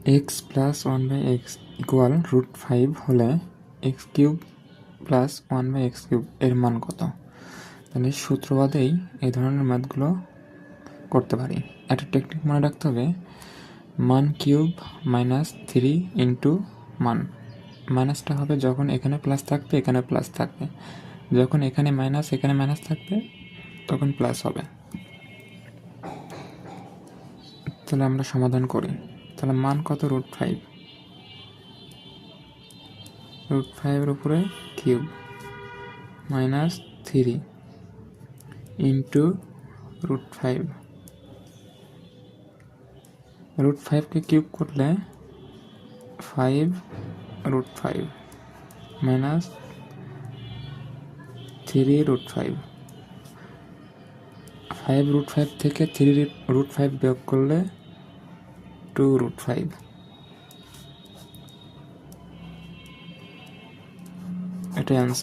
x plus 1/x equal √5 হলে x cube plus 1/x cube এর মান কত? তাহলে সূত্রবাদেই এই ধরনের ম্যাথগুলো করতে পারি। একটা টেকনিক মনে রাখতে হবে, মান কিউব -3 ইন্টু মান। মাইনাসটা হবে যখন এখানে প্লাস থাকবে, এখানে প্লাস থাকবে, যখন এখানে মাইনাস এখানে মাইনাস থাকবে তখন প্লাস হবে। তাহলে আমরা সমাধান করি। তাহলে মান কত? √5। √5 উপরে কিউব -3 ইন্টু √5। √5কে কিউব করলে 5 √5 -3 √5। 5 √5 থেকে 3 √5 বিয়োগ করলে 2 √5। এটাই অ্যান্সার।